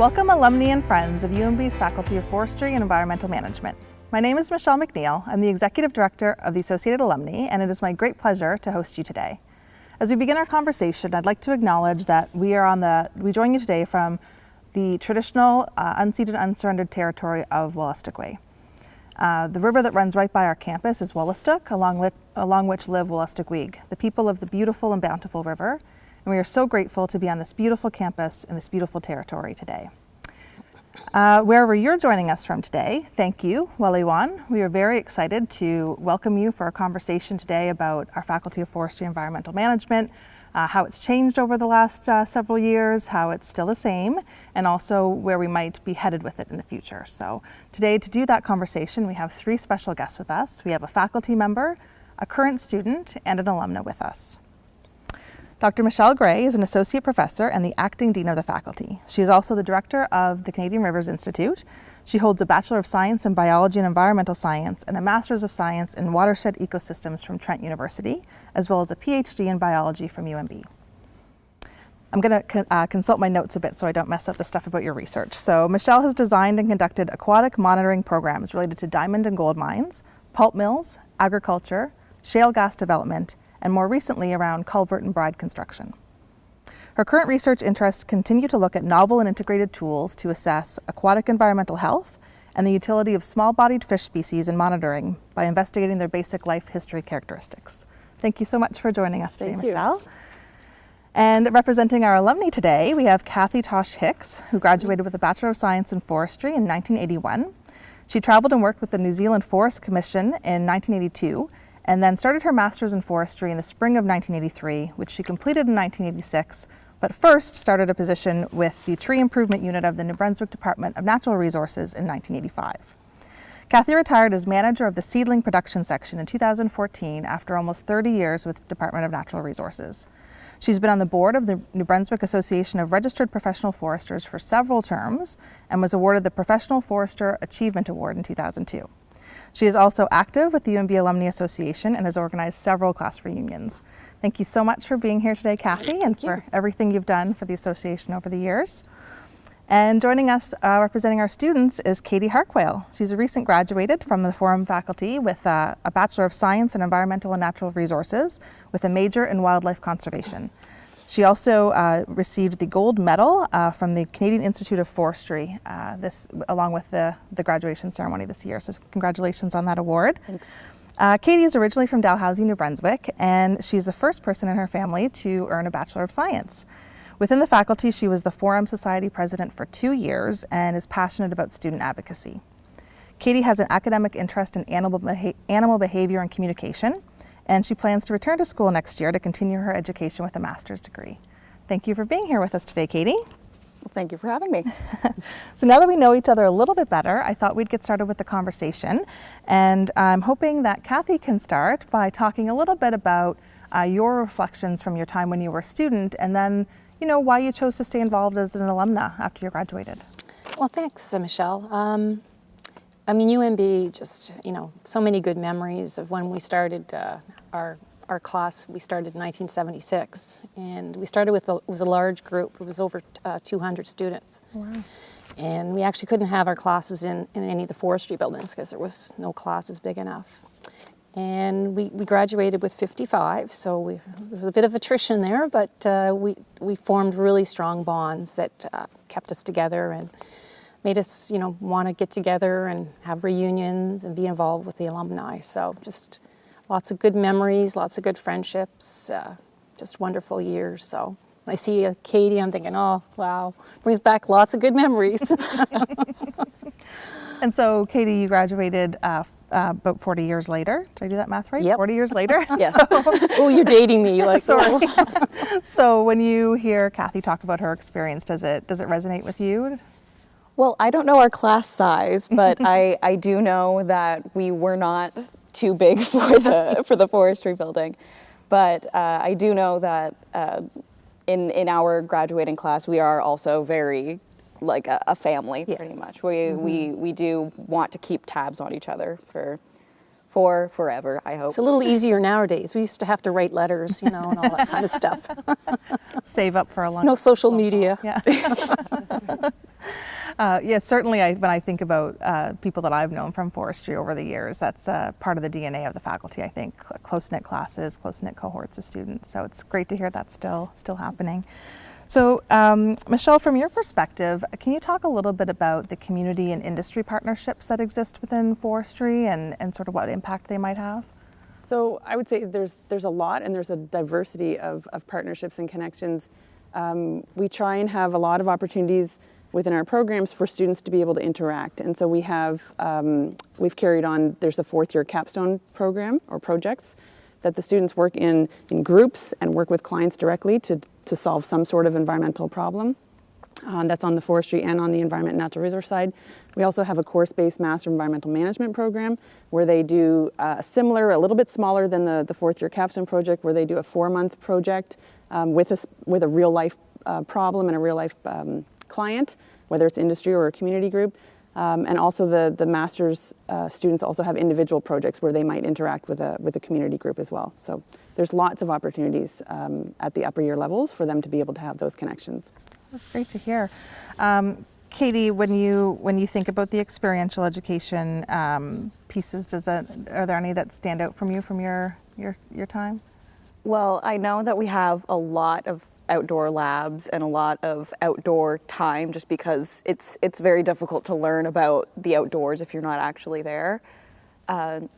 Welcome alumni and friends of UNB's Faculty of Forestry and Environmental Management. My name is Michelle McNeil. I'm the Executive Director of the Associated Alumni, and it is my great pleasure to host you today. As we begin our conversation, I'd like to acknowledge that we join you today from the traditional unceded, unsurrendered territory of Wolastoqey. The river that runs right by our campus is Wolastoq, along which live Wolastoqey, the people of the beautiful and bountiful river. And we are so grateful to be on this beautiful campus in this beautiful territory today. Wherever you're joining us from today, thank you, Waliwan. We are very excited to welcome you for a conversation today about our Faculty of Forestry and Environmental Management, how it's changed over the last several years, how it's still the same, and also where we might be headed with it in the future. So today, to do that conversation, we have three special guests with us. We have a faculty member, a current student, and an alumna with us. Dr. Michelle Gray is an associate professor and the acting dean of the faculty. She is also the director of the Canadian Rivers Institute. She holds a Bachelor of Science in Biology and Environmental Science and a Master's of Science in Watershed Ecosystems from Trent University, as well as a PhD in Biology from UNB. I'm going to consult my notes a bit so I don't mess up the stuff about your research. So Michelle has designed and conducted aquatic monitoring programs related to diamond and gold mines, pulp mills, agriculture, shale gas development, and more recently around culvert and bride construction. Her current research interests continue to look at novel and integrated tools to assess aquatic environmental health and the utility of small-bodied fish species in monitoring by investigating their basic life history characteristics. Thank you so much for joining us today, Michelle. And representing our alumni today, we have Kathy Tosh-Hicks, who graduated with a Bachelor of Science in Forestry in 1981. She traveled and worked with the New Zealand Forest Commission in 1982, and then started her Master's in Forestry in the spring of 1983, which she completed in 1986, but first started a position with the Tree Improvement Unit of the New Brunswick Department of Natural Resources in 1985. Kathy retired as manager of the Seedling Production Section in 2014 after almost 30 years with the Department of Natural Resources. She's been on the board of the New Brunswick Association of Registered Professional Foresters for several terms and was awarded the Professional Forester Achievement Award in 2002. She is also active with the UNB Alumni Association and has organized several class reunions. Thank you so much for being here today, Kathy, and for everything you've done for the association over the years. And joining us, representing our students, is Kaity Harquail. She's a recent graduated from the Forum faculty with a Bachelor of Science in Environmental and Natural Resources with a major in Wildlife Conservation. She also received the gold medal from the Canadian Institute of Forestry, along with the graduation ceremony this year. So congratulations on that award. Thanks. Kaity is originally from Dalhousie, New Brunswick, and she's the first person in her family to earn a Bachelor of Science. Within the faculty, she was the Forum Society president for 2 years and is passionate about student advocacy. Kaity has an academic interest in animal behavior and communication, and she plans to return to school next year to continue her education with a master's degree. Thank you for being here with us today, Kaity. Well, thank you for having me. So now that we know each other a little bit better, I thought we'd get started with the conversation. And I'm hoping that Kathy can start by talking a little bit about your reflections from your time when you were a student, and then, why you chose to stay involved as an alumna after you graduated. Well, thanks, Michelle. UNB, just, so many good memories of when we started our class. We started in 1976, and we started with, it was a large group. It was over 200 students. Wow. And we actually couldn't have our classes in any of the forestry buildings because there was no classes big enough. And we graduated with 55, so there was a bit of attrition there, but we formed really strong bonds that kept us together and made us, want to get together and have reunions and be involved with the alumni. So just lots of good memories, lots of good friendships, just wonderful years. So when I see Kaity, I'm thinking, oh, wow, brings back lots of good memories. And so, Kaity, you graduated about 40 years later. Did I do that math right? Yep. 40 years later? Yes. Oh, you're dating me. You're like, sorry. So when you hear Kathy talk about her experience, does it resonate with you? Well, I don't know our class size, but I do know that we were not too big for the forestry building. But I do know that in our graduating class, we are also very like a family, yes. Pretty much. We do want to keep tabs on each other for forever, I hope. It's a little easier nowadays. We used to have to write letters, and all that kind of stuff. Save up for a long No social media. Yeah. Yeah, certainly when I think about people that I've known from forestry over the years, that's part of the DNA of the faculty, I think, close-knit classes, close-knit cohorts of students. So it's great to hear that's still happening. So Michelle, from your perspective, can you talk a little bit about the community and industry partnerships that exist within forestry and sort of what impact they might have? So I would say there's a lot, and there's a diversity of partnerships and connections. We try and have a lot of opportunities within our programs for students to be able to interact. And so we've carried on, there's a fourth year capstone program or projects that the students work in groups and work with clients directly to solve some sort of environmental problem. That's on the forestry and on the environment and natural resource side. We also have a course-based Master Environmental Management program where they do a little bit smaller than the fourth year capstone project, where they do a 4-month project with a real life problem and a real life client, whether it's industry or a community group. And also the master's students also have individual projects where they might interact with a community group as well. So there's lots of opportunities at the upper year levels for them to be able to have those connections. That's great to hear. Kaity, when you think about the experiential education pieces, are there any that stand out from your time? Well, I know that we have a lot of outdoor labs and a lot of outdoor time, just because it's very difficult to learn about the outdoors if you're not actually there.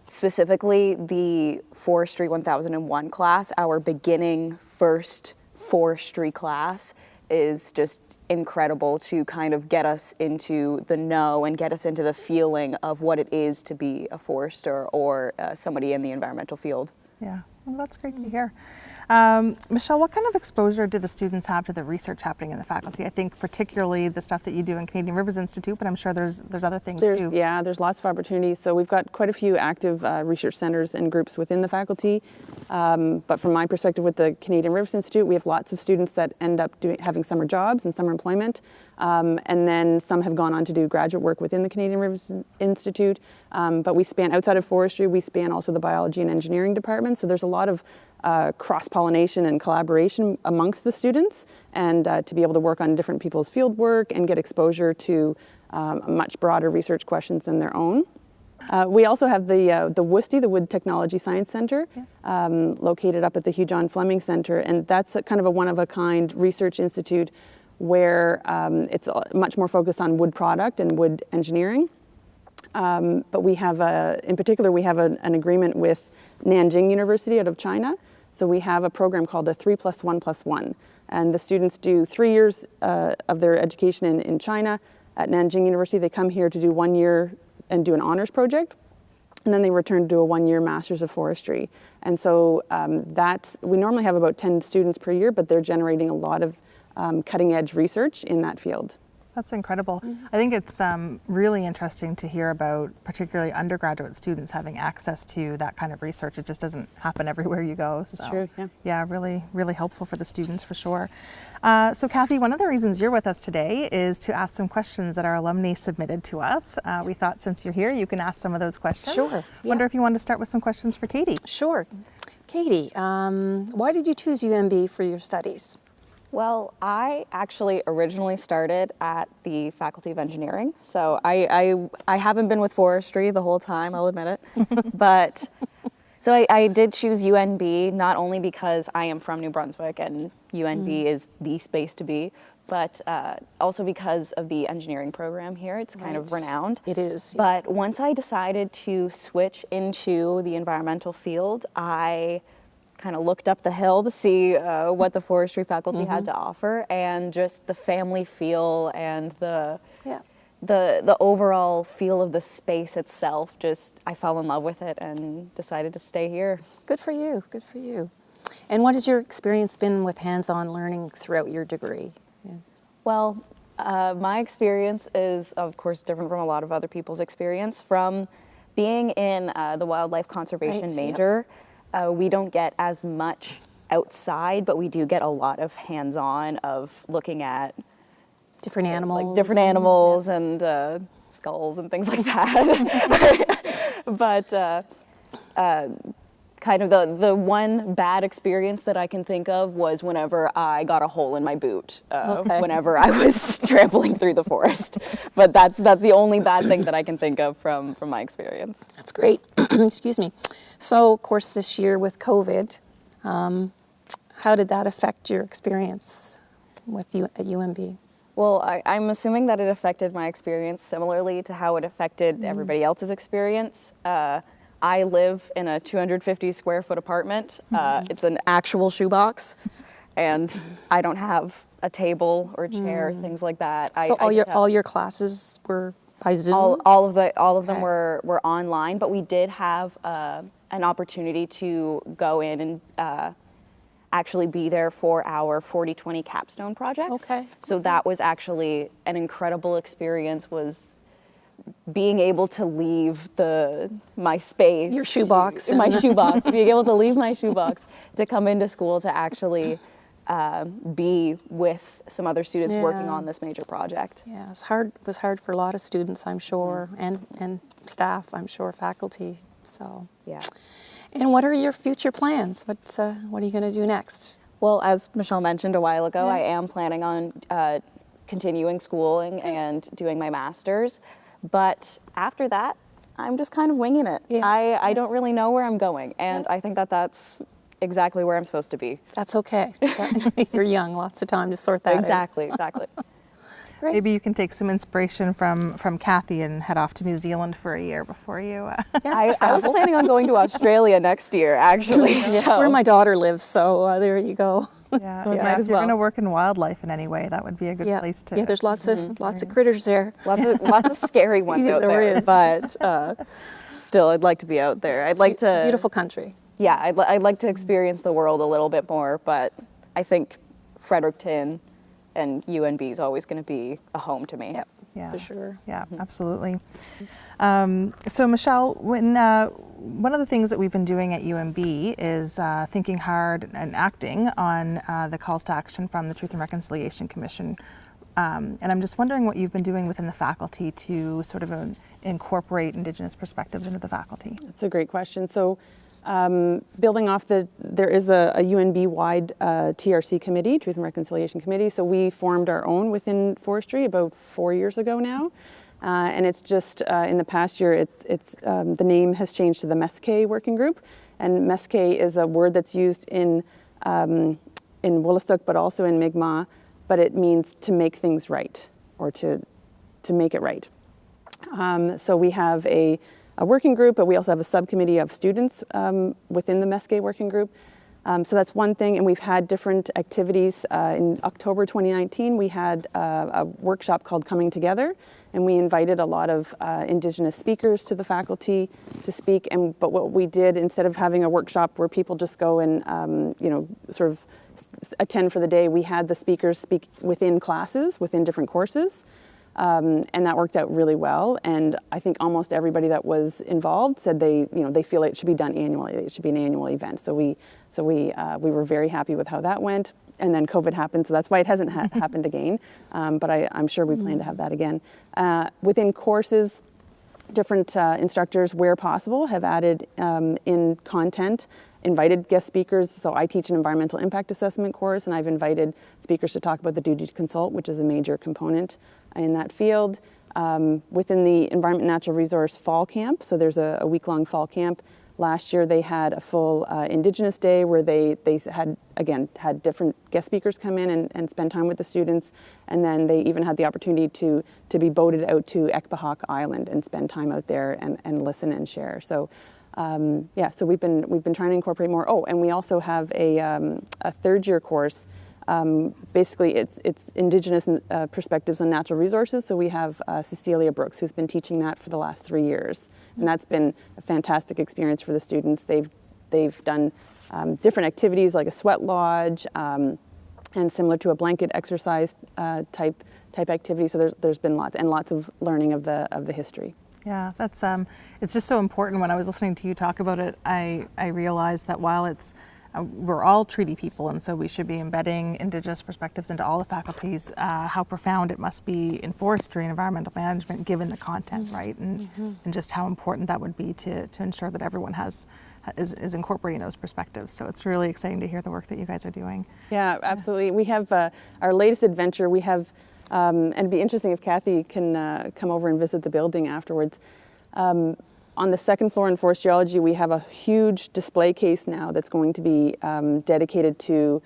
Specifically, the Forestry 1001 class, our beginning first forestry class, is just incredible to kind of get us into the know and get us into the feeling of what it is to be a forester or somebody in the environmental field. Yeah, well, that's great to hear. Michelle, what kind of exposure do the students have to the research happening in the faculty? I think particularly the stuff that you do in Canadian Rivers Institute, but I'm sure there's other things too. Yeah, there's lots of opportunities. So we've got quite a few active research centers and groups within the faculty. But from my perspective with the Canadian Rivers Institute, we have lots of students that end up having summer jobs and summer employment. And then some have gone on to do graduate work within the Canadian Rivers Institute. But we span, outside of forestry, we span also the biology and engineering departments. So there's a lot of cross-pollination and collaboration amongst the students, and to be able to work on different people's field work and get exposure to much broader research questions than their own. We also have the WUSTI, the Wood Technology Science Center, located up at the Hugh John Fleming Center, and that's kind of a one-of-a-kind research institute where it's much more focused on wood product and wood engineering. But we have, in particular, we have an agreement with Nanjing University out of China. So we have a program called the 3+1+1. And the students do 3 years of their education in China at Nanjing University. They come here to do 1 year and do an honors project. And then they return to do a 1 year Master's of Forestry. And so we normally have about 10 students per year, but they're generating a lot of cutting edge research in that field. That's incredible. I think it's really interesting to hear about particularly undergraduate students having access to that kind of research. It just doesn't happen everywhere you go. So, that's true, yeah. Yeah, really, really helpful for the students for sure. So Kathy, one of the reasons you're with us today is to ask some questions that our alumni submitted to us. We thought since you're here, you can ask some of those questions. Sure. Yeah. Wonder if you want to start with some questions for Kaity. Sure. Kaity, why did you choose UNB for your studies? Well, I actually originally started at the Faculty of Engineering, so I haven't been with forestry the whole time, I'll admit it. But so I did choose UNB not only because I am from New Brunswick and UNB is the space to be, but also because of the engineering program here. It's kind of renowned. It is. But once I decided to switch into the environmental field, I kind of looked up the hill to see what the forestry faculty had to offer, and just the family feel and the overall feel of the space itself. Just I fell in love with it and decided to stay here. Good for you. Good for you. And what has your experience been with hands-on learning throughout your degree? Yeah. Well, my experience is, of course, different from a lot of other people's experience. From being in the wildlife conservation major. We don't get as much outside, but we do get a lot of hands-on of looking at different animals. Like different animals and kind of the one bad experience that I can think of was whenever I got a hole in my boot, whenever I was trampling through the forest. But that's the only bad thing that I can think of from my experience. That's great. Excuse me. So, of course, this year with COVID, how did that affect your experience with you at UNB? Well, I'm assuming that it affected my experience similarly to how it affected everybody else's experience. I live in a 250 square foot apartment. It's an actual shoebox, and I don't have a table or chair, things like that. So all your classes were by Zoom? All of them were online, but we did have an opportunity to go in and actually be there for our 40/20 capstone projects. Okay. So that was actually an incredible experience, was being able to leave my space. Your shoebox. My shoebox. Being able to leave my shoebox to come into school to actually be with some other students working on this major project. Yeah, it was hard for a lot of students, I'm sure, and staff, I'm sure, faculty. So Yeah. And what are your future plans? What are you going to do next? Well, as Michelle mentioned a while ago, I am planning on continuing schooling and doing my master's. But after that, I'm just kind of winging it. Yeah. I don't really know where I'm going, and I think that that's exactly where I'm supposed to be. That's okay. You're young, lots of time to sort that out. Exactly. Great. Maybe you can take some inspiration from Kathy and head off to New Zealand for a year before you. I was planning on going to Australia next year, actually. That's where my daughter lives, so there you go. Yeah, So if might as you're going to well. work in wildlife in any way, that would be a good place to. Yeah, there's lots of critters there. Lots of scary ones out There there, is. but still, I'd like to be out there. I'd like to. It's a beautiful country. Yeah, I'd like to experience the world a little bit more, but I think Fredericton and UNB is always going to be a home to me. Yep, Yeah, for sure. Yeah, absolutely. So Michelle, when one of the things that we've been doing at UNB is thinking hard and acting on the calls to action from the Truth and Reconciliation Commission. And I'm just wondering what you've been doing within the faculty to sort of incorporate Indigenous perspectives into the faculty. That's a great question. So building off there is a UNB-wide TRC committee, Truth and Reconciliation Committee. So we formed our own within Forestry about 4 years ago now. And it's just in the past year, the name has changed to the MESK working group. And MESK is a word that's used in Wolastoq, but also in Mi'kmaq, but it means to make things right, or to make it right. So we have a working group, but we also have a subcommittee of students within the MESK working group. So that's one thing, and we've had different activities. In October 2019, we had a workshop called Coming Together, and we invited a lot of Indigenous speakers to the faculty to speak. But what we did, instead of having a workshop where people just go and sort of attend for the day, we had the speakers speak within classes, within different courses. And that worked out really well. And I think almost everybody that was involved said they feel it should be done annually. It should be an annual event. So we were very happy with how that went. And then COVID happened, so that's why it hasn't happened again. But I'm sure we plan to have that again. Within courses, different instructors, where possible, have added in content, invited guest speakers. So I teach an environmental impact assessment course, and I've invited speakers to talk about the duty to consult, which is a major component in that field. Within the Environment and Natural Resource Fall Camp, so there's a week-long fall camp. Last year they had a full Indigenous Day where they had different guest speakers come in and spend time with the students, and then they even had the opportunity to be boated out to Ekpahak Island and spend time out there and listen and share. So so we've been trying to incorporate more. Oh, and we also have a third-year course. Basically, it's Indigenous perspectives on natural resources. So we have Cecilia Brooks, who's been teaching that for the last 3 years, and that's been a fantastic experience for the students. They've done different activities like a sweat lodge, and similar to a blanket exercise type activity. So there's been lots of learning of the history. Yeah, that's it's just so important. When I was listening to you talk about it, I realized that while it's we're all treaty people, and so we should be embedding Indigenous perspectives into all the faculties. How profound it must be in forestry and environmental management, given the content, right? And just how important that would be to ensure that everyone has is incorporating those perspectives. So it's really exciting to hear the work that you guys are doing. Yeah, absolutely. We have our latest adventure. We have, and it'd be interesting if Kathy can come over and visit the building afterwards. On the second floor in forest geology, we have a huge display case now that's going to be dedicated to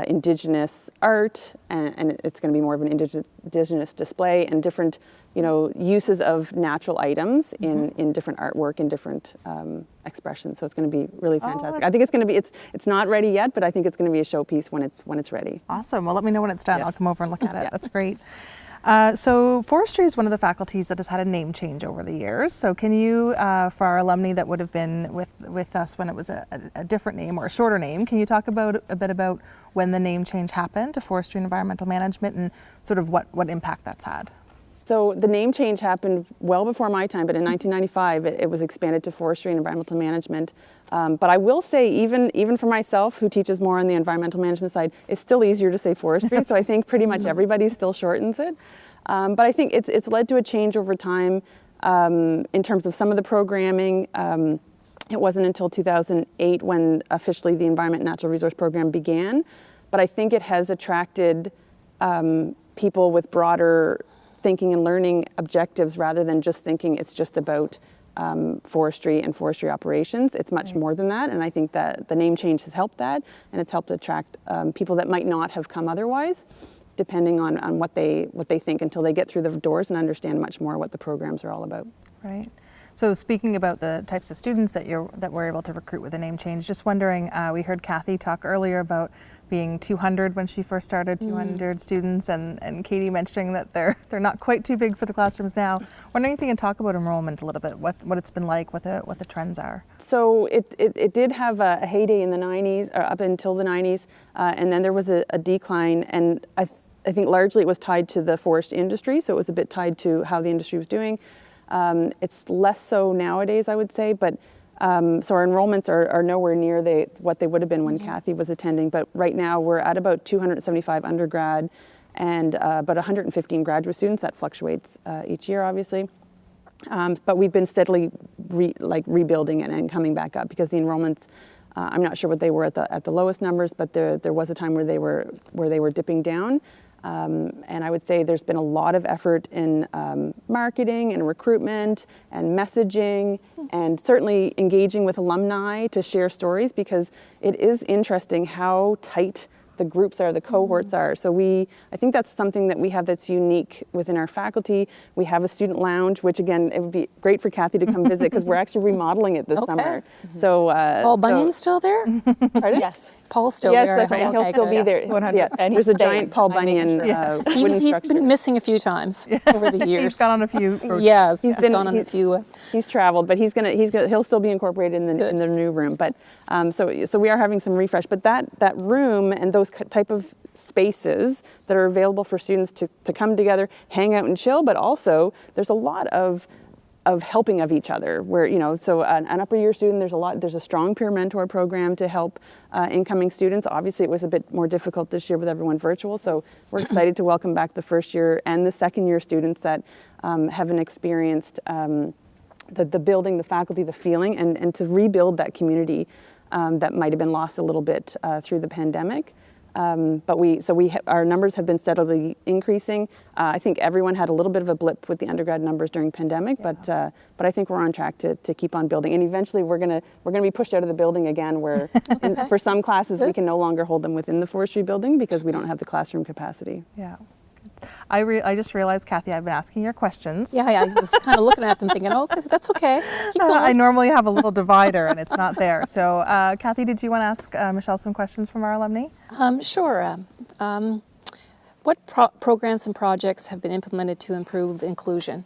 Indigenous art, and it's going to be more of an Indigenous display and different, uses of natural items in different artwork and different expressions. So it's going to be really fantastic. I think it's going to be it's not ready yet, but I think it's going to be a showpiece when it's ready. Awesome. Well, let me know when it's done. Yes. I'll come over and look at it. Yeah. That's great. So forestry is one of the faculties that has had a name change over the years. So can you, for our alumni that would have been with us when it was a different name or a shorter name, can you talk about a bit about when the name change happened to Forestry and Environmental Management and sort of what impact that's had? So the name change happened well before my time, but in 1995 it was expanded to Forestry and Environmental Management. But I will say, even for myself, who teaches more on the environmental management side, it's still easier to say forestry. So I think pretty much everybody still shortens it. But I think it's led to a change over time in terms of some of the programming. It wasn't until 2008 when officially the Environment and Natural Resource Program began. But I think it has attracted people with broader thinking and learning objectives rather than just thinking it's just about forestry and forestry operations. It's much more than that, and I think that the name change has helped that, and it's helped attract people that might not have come otherwise, depending on what they think, until they get through the doors and understand much more what the programs are all about. Right. So speaking about the types of students that we're able to recruit with the name change, just wondering, we heard Kathy talk earlier about being 200 when she first started, 200 students, and Kaity mentioning that they're not quite too big for the classrooms now. Wondering if you can talk about enrollment a little bit, what it's been like, what the trends are. So it did have a heyday in the 90s, or up until the 90s, and then there was a decline, and I think largely it was tied to the forest industry, so it was a bit tied to how the industry was doing. It's less so nowadays, I would say, but so our enrollments are nowhere near what they would have been when Kathy was attending, but right now we're at about 275 undergrad and about 115 graduate students. That fluctuates each year, obviously. But we've been steadily rebuilding and coming back up, because the enrollments, I'm not sure what they were at the lowest numbers, but there was a time where they were dipping down. And I would say there's been a lot of effort in marketing and recruitment and messaging, and certainly engaging with alumni to share stories, because it is interesting how tight the groups are, the cohorts are. So I think that's something that we have that's unique within our faculty. We have a student lounge, which again, it would be great for Kathy to come visit, because we're actually remodeling it this summer. So Paul Bunyan's still there? Pardon? Yes. Paul's still Yes, there. that's right. And he'll still be there. 100. Yeah. And There's he's a giant staying. Paul I'm making Bunyan sure. wooden He's structure. been missing a few times over the years. He's gone on a few projects. Yes, he's gone on a few. He's traveled, but he'll still be incorporated in the new room. But so we are having some refresh. But that room and those type of spaces that are available for students to come together, hang out and chill, but also there's a lot of helping of each other, where so an upper year student, there's a strong peer mentor program to help incoming students. Obviously it was a bit more difficult this year with everyone virtual, so we're excited to welcome back the first year and the second year students that haven't experienced the building, the faculty, the feeling, and to rebuild that community that might have been lost a little bit through the pandemic. But our numbers have been steadily increasing. I think everyone had a little bit of a blip with the undergrad numbers during pandemic, but I think we're on track to keep on building. And eventually we're gonna be pushed out of the building again, where for some classes we can no longer hold them within the forestry building because we don't have the classroom capacity. Yeah. I just realized, Kathy, I've been asking your questions. Yeah, I was kind of looking at them thinking, oh, that's okay. Keep going. I normally have a little divider and it's not there. So Kathy, did you want to ask Michelle some questions from our alumni? Sure. What programs and projects have been implemented to improve inclusion?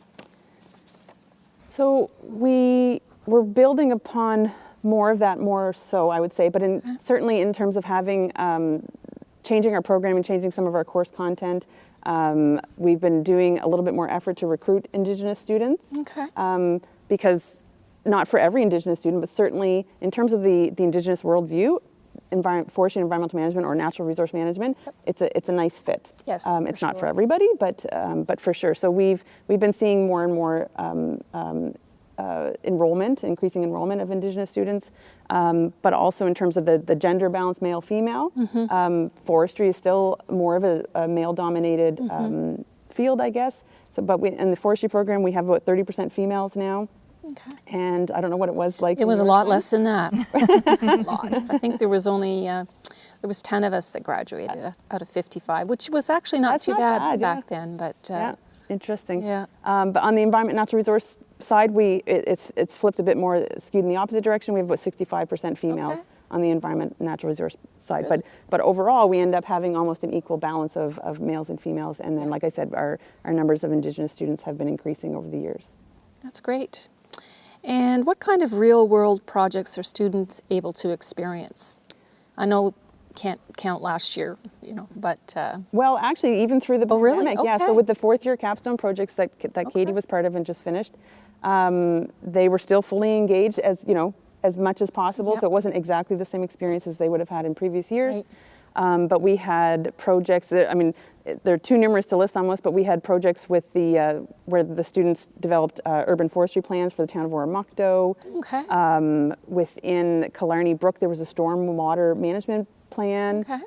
So we're building upon more of that, more so I would say, but certainly in terms of having changing our programming, changing some of our course content. We've been doing a little bit more effort to recruit Indigenous students. Okay. Because not for every Indigenous student, but certainly in terms of the Indigenous worldview, forestry and environmental management or natural resource management, it's a nice fit. Yes, it's not for everybody, but for sure. So we've been seeing more and more enrollment, increasing enrollment of Indigenous students, but also in terms of the gender balance, male-female. Forestry is still more of a male-dominated field, I guess. So, but in the forestry program, we have about 30% females now. Okay. And I don't know what it was like. It was a lot less than that. A lot. I think there was only there was 10 of us that graduated out of 55, which was actually not too bad back then. But yeah, interesting. Yeah. But on the environment natural resource side, it's flipped a bit more, skewed in the opposite direction. We have about 65% females on the environment natural resource side. But overall, we end up having almost an equal balance of males and females. And then, like I said, our numbers of Indigenous students have been increasing over the years. That's great. And what kind of real-world projects are students able to experience? I know can't count last year, but... Well, actually, even through the pandemic, yeah. So with the fourth-year capstone projects that Katie was part of and just finished, they were still fully engaged as much as possible. Yep. So it wasn't exactly the same experience as they would have had in previous years. Right. But we had projects that, they're too numerous to list almost, but we had projects with where the students developed urban forestry plans for the town of Oromocto. Okay. Within Killarney Brook, there was a stormwater management plan. Okay.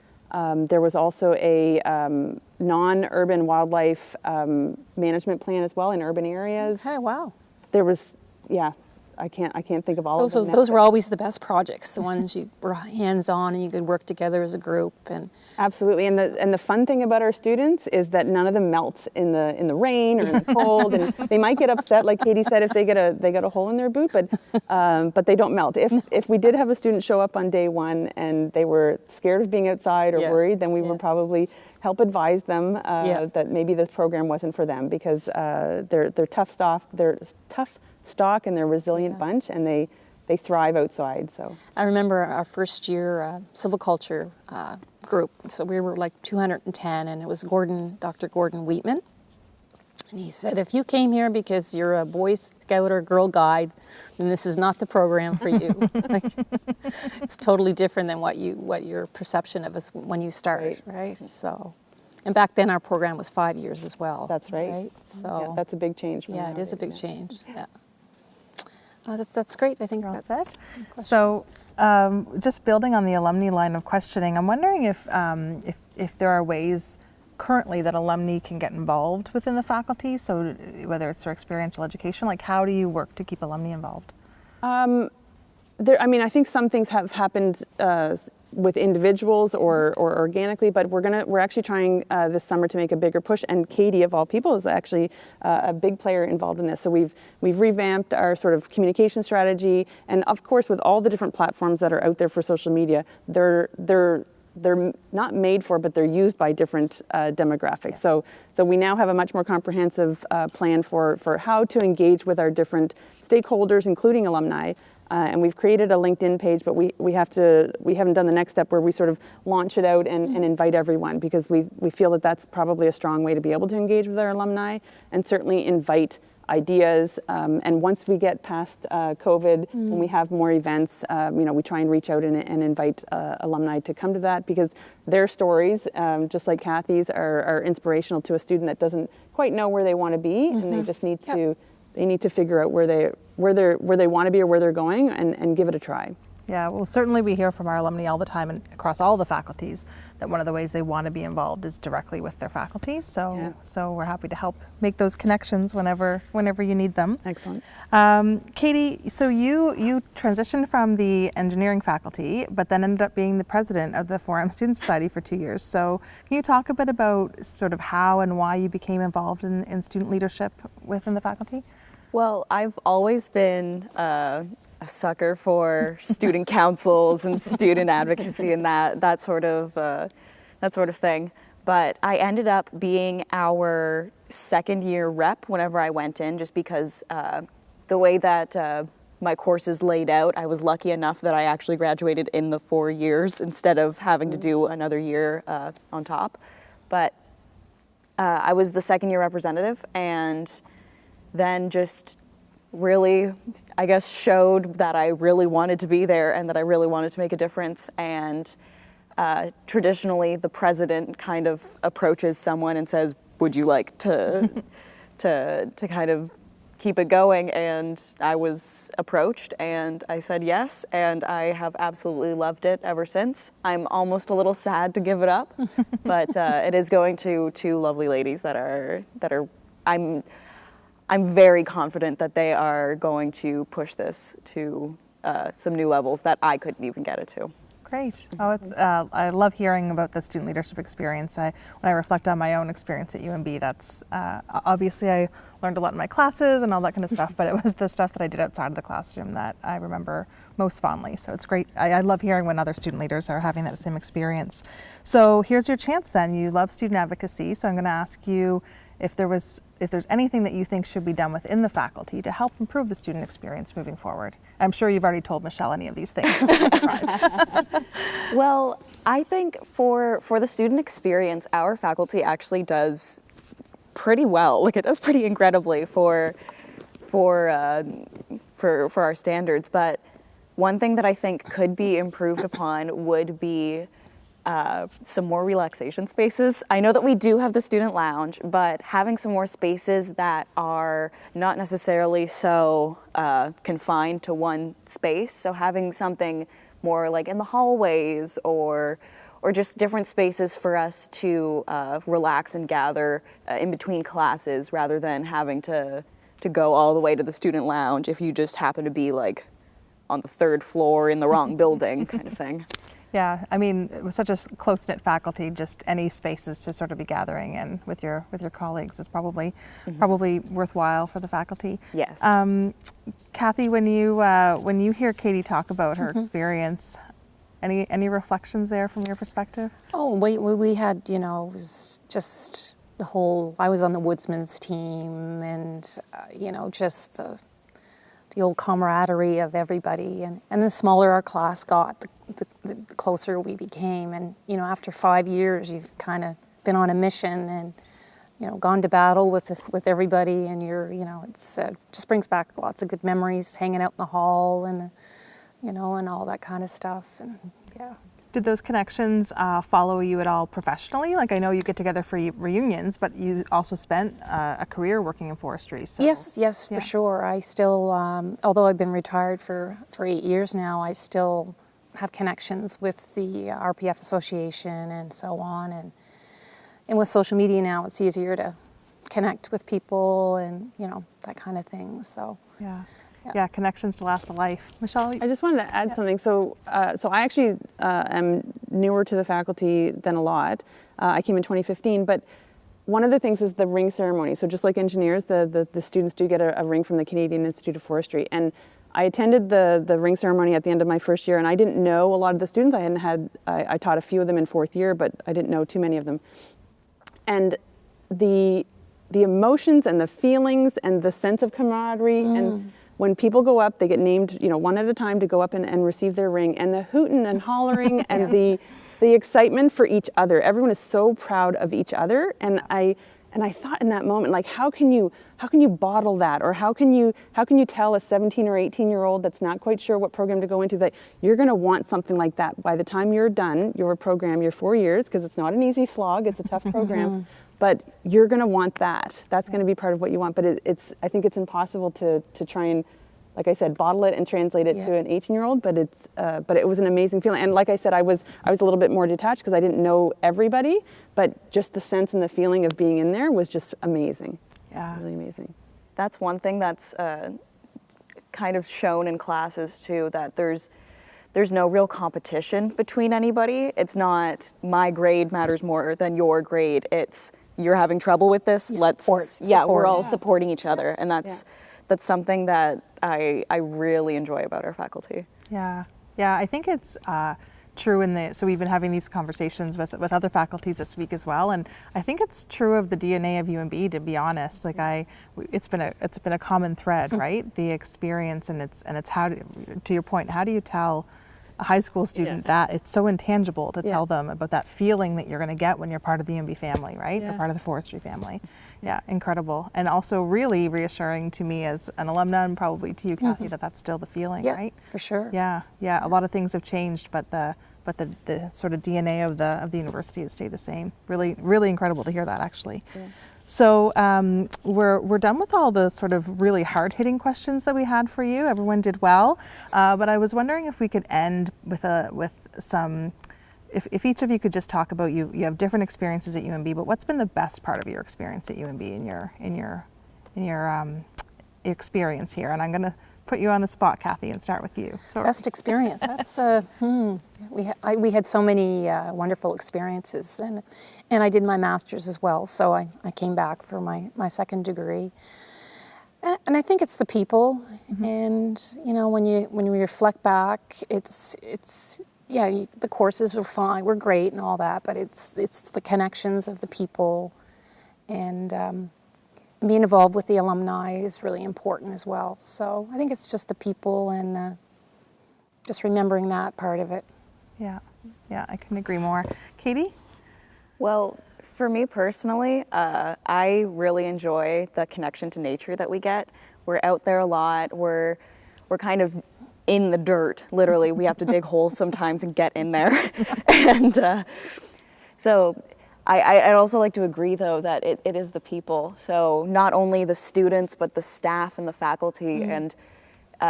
There was also a non-urban wildlife management plan as well in urban areas. Okay, wow. There was, I can't think of all of them. Those were always the best projects, the ones you were hands-on and you could work together as a group. And absolutely, and the fun thing about our students is that none of them melt in the rain or in the cold, and they might get upset, like Katie said, if they get a hole in their boot, but they don't melt. If we did have a student show up on day one and they were scared of being outside or worried, then we would probably help advise them that maybe this program wasn't for them, because they're tough stuff. They're tough stock and they're a resilient bunch, and they thrive outside. So I remember our first year silviculture group. So we were like 210, and it was Dr. Gordon Wheatman, and he said, if you came here because you're a Boy Scout or Girl Guide, then this is not the program for you. It's totally different than what your perception of us when you start, right? So. And back then our program was 5 years as well. That's right. So that's a big change. It is a big change. Yeah. That's great. I think that's it. So, just building on the alumni line of questioning, I'm wondering if there are ways currently that alumni can get involved within the faculty. So, whether it's through experiential education, like how do you work to keep alumni involved? I think some things have happened with individuals or organically, but we're actually trying this summer to make a bigger push. And Katie, of all people, is actually a big player involved in this. So we've revamped our sort of communication strategy, and of course, with all the different platforms that are out there for social media, they're not made for, but they're used by different demographics. So we now have a much more comprehensive plan for how to engage with our different stakeholders, including alumni. And we've created a LinkedIn page, but we haven't done the next step where we sort of launch it out and invite everyone, because we feel that that's probably a strong way to be able to engage with our alumni and certainly invite ideas. And once we get past COVID, when we have more events, we try and reach out and invite alumni to come to that, because their stories, just like Kathy's, are inspirational to a student that doesn't quite know where they want to be, and they just need to. They need to figure out where they want to be or where they're going, and give it a try. Yeah, well, certainly we hear from our alumni all the time and across all the faculties that one of the ways they want to be involved is directly with their faculty. So we're happy to help make those connections whenever you need them. Excellent. Katie, so you transitioned from the engineering faculty, but then ended up being the president of the 4M Student Society for 2 years. So can you talk a bit about sort of how and why you became involved in student leadership within the faculty? Well, I've always been a sucker for student councils and student advocacy and that sort of thing. But I ended up being our second year rep whenever I went in, just because the way that my course is laid out, I was lucky enough that I actually graduated in the 4 years instead of having to do another year on top. But I was the second year representative, and then just really, I guess, showed that I really wanted to be there and that I really wanted to make a difference. And traditionally, the president kind of approaches someone and says, would you like to kind of keep it going, and I was approached and I said yes, and I have absolutely loved it ever since. I'm almost a little sad to give it up, but it is going to two lovely ladies that are I'm very confident that they are going to push this to some new levels that I couldn't even get it to. Great. Oh, it's I love hearing about the student leadership experience. When I reflect on my own experience at UNB, that's obviously I learned a lot in my classes and all that kind of stuff, but it was the stuff that I did outside of the classroom that I remember most fondly. So it's great. I love hearing when other student leaders are having that same experience. So here's your chance then. You love student advocacy, so I'm going to ask you if there's anything that you think should be done within the faculty to help improve the student experience moving forward. I'm sure you've already told Michelle any of these things. Well, I think for the student experience, our faculty actually does pretty well. Like, it does pretty incredibly for our standards. But one thing that I think could be improved upon would be some more relaxation spaces. I know that we do have the student lounge, but having some more spaces that are not necessarily so confined to one space. So having something more like in the hallways or just different spaces for us to relax and gather in between classes, rather than having to go all the way to the student lounge if you just happen to be like on the third floor in the wrong building kind of thing. Yeah, I mean, it was such a close-knit faculty, just any spaces to sort of be gathering in with your colleagues is probably worthwhile for the faculty. Yes. Kathy, when you hear Kaity talk about her experience, any reflections there from your perspective? Oh, we had, it was just the whole, I was on the Woodsman's team, and, just the old camaraderie of everybody. And the smaller our class got, the closer we became. And, after 5 years, you've kind of been on a mission and, gone to battle with everybody. And it's just brings back lots of good memories, hanging out in the hall and, and all that kind of stuff. And yeah. Did those connections follow you at all professionally? Like, I know you get together for reunions, but you also spent a career working in forestry. So. Yes, yeah. For sure. I still, although I've been retired for 8 years now, I still have connections with the RPF Association and so on. And with social media now, it's easier to connect with people and, that kind of thing. So yeah, connections to last a life. Michelle? I just wanted to add something. So I actually am newer to the faculty than a lot. I came in 2015, but one of the things is the ring ceremony. So just like engineers, the students do get a ring from the Canadian Institute of Forestry. And I attended the ring ceremony at the end of my first year, and I didn't know a lot of the students. I taught a few of them in fourth year, but I didn't know too many of them. And the emotions and the feelings and the sense of camaraderie and when people go up, they get named, one at a time to go up and receive their ring, and the hooting and hollering and the excitement for each other. Everyone is so proud of each other, and I thought in that moment, like, how can you bottle that, or how can you tell a 17 or 18-year-old that's not quite sure what program to go into that you're going to want something like that by the time you're done your program, your 4 years, because it's not an easy slog, it's a tough program. But you're going to want that. That's going to be part of what you want. But I think it's impossible to try and, like I said, bottle it and translate it to an 18-year-old. But it was an amazing feeling. And like I said, I was a little bit more detached because I didn't know everybody. But just the sense and the feeling of being in there was just amazing. Yeah, really amazing. That's one thing that's kind of shown in classes too. That there's no real competition between anybody. It's not my grade matters more than your grade. It's you're having trouble with this. We're all supporting each other, and that's something that I really enjoy about our faculty. Yeah, I think it's true so we've been having these conversations with other faculties this week as well, and I think it's true of the DNA of UNB, to be honest. Like it's been a common thread, right? The experience, and it's how to your point, how do you tell a high school student that it's so intangible to tell them about that feeling that you're going to get when you're part of the UNB family, right? You're part of the forestry family. Yeah, incredible. And also really reassuring to me as an alumna, and probably to you, Kathy, that that's still the feeling, right? For sure. Yeah. A lot of things have changed, but the sort of DNA of the university has stayed the same. Really, really incredible to hear that, actually. So we're done with all the sort of really hard-hitting questions that we had for you. Everyone did well, but I was wondering if we could end with some. If each of you could just talk about you have different experiences at UNB, but what's been the best part of your experience at UNB in your experience here? And I'm going to put you on the spot, Kathy, and start with you. So Best experience. That's we had so many wonderful experiences, and I did my master's as well. So I came back for my second degree, and I think it's the people. And when you reflect back, it's the courses were fine, were great, and all that, but it's the connections of the people, and being involved with the alumni is really important as well. So I think it's just the people and just remembering that part of it. Yeah, I couldn't agree more. Kaity? Well, for me personally, I really enjoy the connection to nature that we get. We're out there a lot. We're kind of in the dirt, literally. We have to dig holes sometimes and get in there. And so I'd also like to agree, though, that it is the people. So not only the students, but the staff and the faculty, and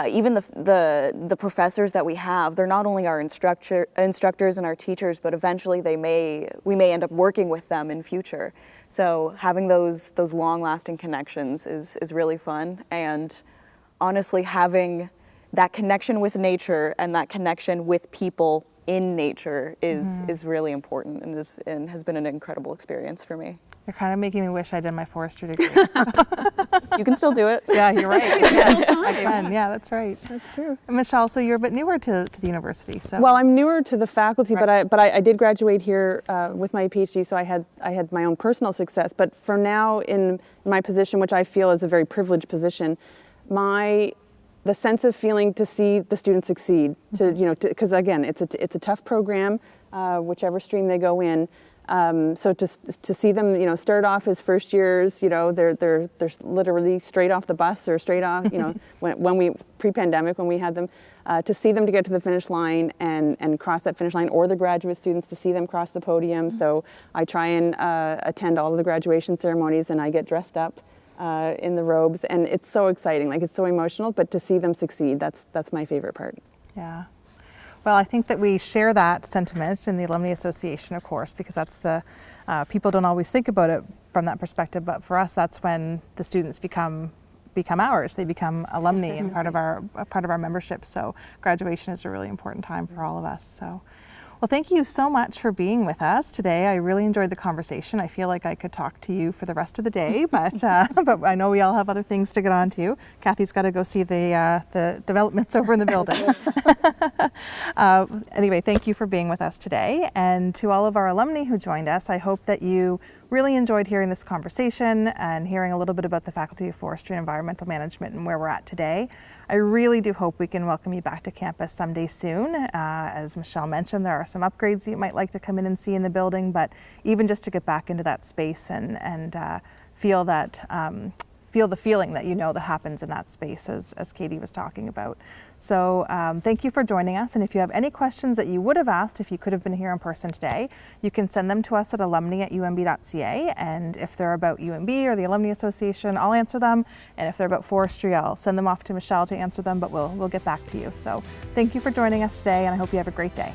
even the professors that we have. They're not only our instructors and our teachers, but eventually we may end up working with them in future. So having those long-lasting connections is really fun. And honestly, having that connection with nature and that connection with people in nature is really important, and has been an incredible experience for me. You're kind of making me wish I did my forestry degree. You can still do it. Yeah, you're right. I can. Yeah, that's right. That's true. And Michelle, so you're a bit newer to the university. So Well, I'm newer to the faculty, Right. but I did graduate here with my PhD, so I had my own personal success. But for now, in my position, which I feel is a very privileged position, the sense of feeling to see the students succeed, because again, it's a tough program, whichever stream they go in. So to see them, start off as first years, they're literally straight off the bus or straight off, when we pre-pandemic when we had them, to see them to get to the finish line and cross that finish line, or the graduate students to see them cross the podium. Mm-hmm. So I try and attend all of the graduation ceremonies, and I get dressed up in the robes, and it's so exciting. It's so emotional, but to see them succeed, that's my favorite part. Yeah. Well, I think that we share that sentiment in the Alumni Association, of course, because that's people don't always think about it from that perspective, but for us, that's when the students become ours. They become alumni and part of our membership. So graduation is a really important time for all of us. So. Well, thank you so much for being with us today. I really enjoyed the conversation. I feel like I could talk to you for the rest of the day, but I know we all have other things to get on to. Kathy's got to go see the developments over in the building. Anyway, thank you for being with us today. And to all of our alumni who joined us, I hope that you really enjoyed hearing this conversation and hearing a little bit about the Faculty of Forestry and Environmental Management and where we're at today. I really do hope we can welcome you back to campus someday soon. As Michelle mentioned, there are some upgrades you might like to come in and see in the building, but even just to get back into that space and feel the feeling that that happens in that space, as Kaity was talking about. So thank you for joining us, and if you have any questions that you would have asked if you could have been here in person today, you can send them to us at alumni@unb.ca, and if they're about UNB or the Alumni Association, I'll answer them, and if they're about forestry, I'll send them off to Michelle to answer them, but we'll get back to you. So thank you for joining us today, and I hope you have a great day.